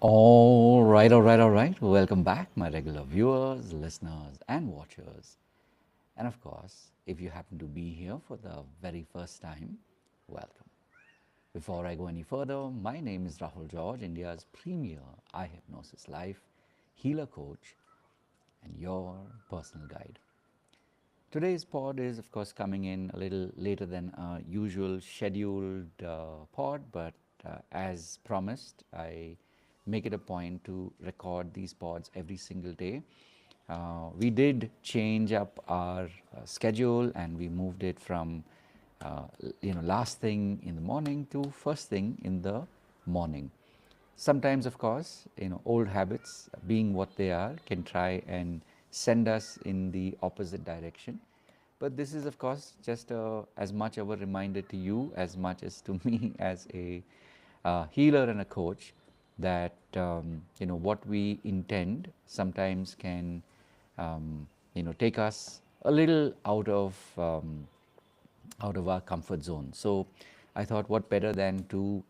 All right. Welcome back, my regular viewers, listeners, and watchers. And of course, if you happen to be here for the very first time, welcome. Before I go any further, my name is Rahul George, India's premier iHypnosis life healer coach and your personal guide. Today's pod is, of course, coming in a little later than our usual scheduled pod, but as promised, I make it a point to record these pods every single day. We did change up our schedule and we moved it from last thing in the morning to first thing in the morning. Sometimes, of course, old habits, being what they are, can try and send us in the opposite direction. But this is, of course, just as much of a reminder to you as much as to me as a healer and a coach that what we intend sometimes can take us a little out of our comfort zone. So I thought, what better than to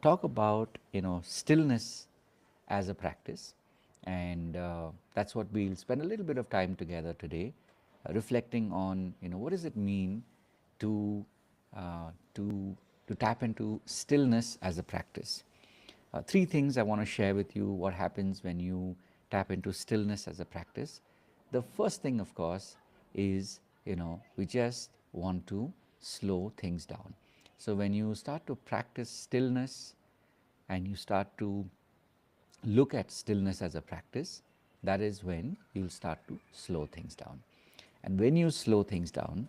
talk about stillness as a practice, and that's what we'll spend a little bit of time together today, reflecting on what does it mean to uh, to to tap into stillness as a practice. Three things I want to share with you what happens when you tap into stillness as a practice. The first thing, of course, is we just want to slow things down. So when you start to practice stillness and you start to look at stillness as a practice, that is when you'll start to slow things down. And when you slow things down,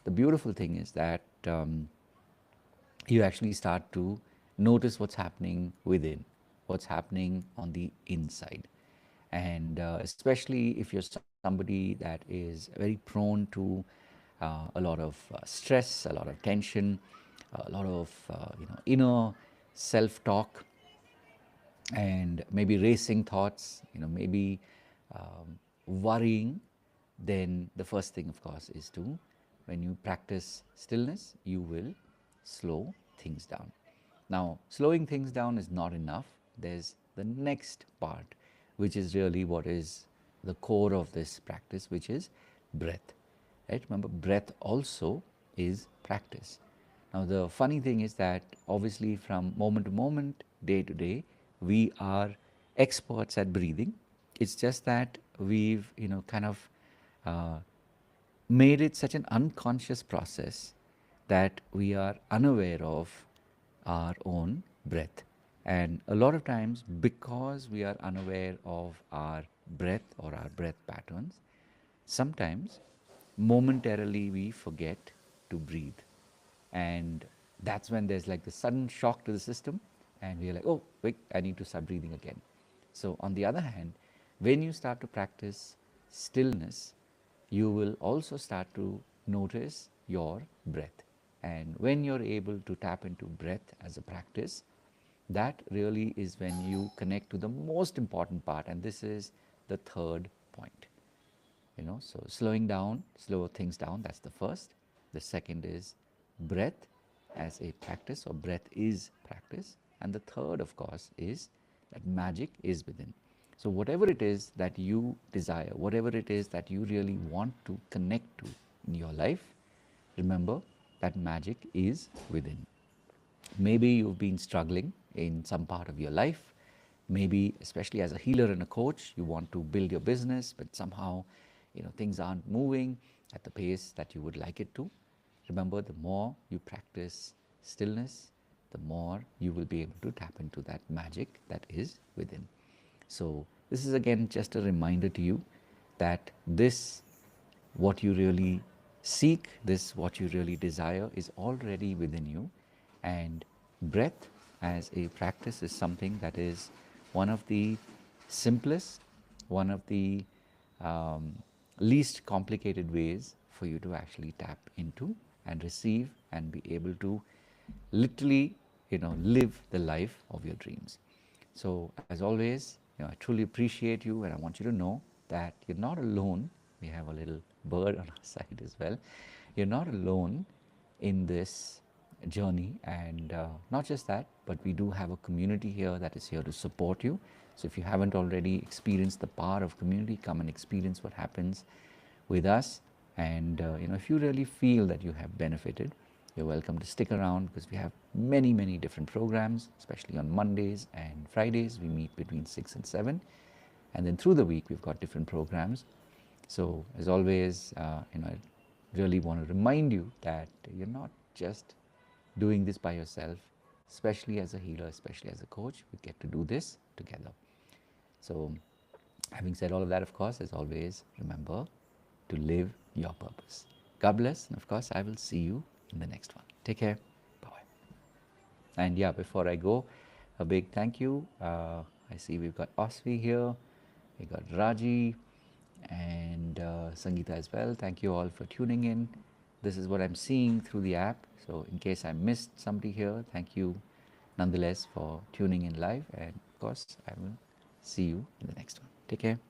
the beautiful thing is that you actually start to notice what's happening within, what's happening on the inside. And especially if you're somebody that is very prone to a lot of stress, a lot of tension, a lot of inner self-talk, and maybe racing thoughts, maybe worrying, then the first thing, of course, is to, when you practice stillness, you will slow things down. Now, slowing things down is not enough. There's the next part, which is really what is the core of this practice, which is breath. Right? Remember, breath also is practice. Now, the funny thing is that obviously, from moment to moment, day to day, we are experts at breathing. It's just that we've, kind of uh, made it such an unconscious process that we are unaware of our own breath. And a lot of times, because we are unaware of our breath or our breath patterns, sometimes momentarily we forget to breathe. And that's when there's like the sudden shock to the system, and we're like, oh, wait, I need to start breathing again. So, on the other hand, when you start to practice stillness, you will also start to notice your breath. And when you're able to tap into breath as a practice, that really is when you connect to the most important part, and this is the third point. So slowing down, slow things down, that's the first. The second is breath as a practice, or breath is practice. And the third, of course, is that magic is within. So whatever it is that you desire, whatever it is that you really want to connect to in your life, remember that magic is within. Maybe you've been struggling in some part of your life. Maybe, especially as a healer and a coach, you want to build your business, but somehow, things aren't moving at the pace that you would like it to. Remember, the more you practice stillness, the more you will be able to tap into that magic that is within. So, this is again just a reminder to you that this, what you really seek, this, what you really desire, is already within you. And breath as a practice is something that is one of the simplest, one of the um, least complicated ways for you to actually tap into and receive and be able to literally, live the life of your dreams. So, as always, I truly appreciate you, and I want you to know that you're not alone. We have a little bird on our side as well. You're not alone in this journey. And not just that, but we do have a community here that is here to support you. So if you haven't already experienced the power of community, come and experience what happens with us. And if you really feel that you have benefited, you're welcome to stick around, because we have many different programs, especially on Mondays and Fridays. We meet between 6 and 7, and then through the week we've got different programs. So as always, I really want to remind you that you're not just doing this by yourself, especially as a healer, especially as a coach. We get to do this together. So having said all of that, of course, as always, remember to live your purpose. God bless, and of course, I will see you in the next one. Take care. Bye-bye. And yeah, before I go, a big thank you. I see we've got Osvi here, we got Raji, and Sangeeta as well. Thank you all for tuning in. This is what I'm seeing through the app. So in case I missed somebody here, thank you nonetheless for tuning in live. And of course, I will see you in the next one. Take care.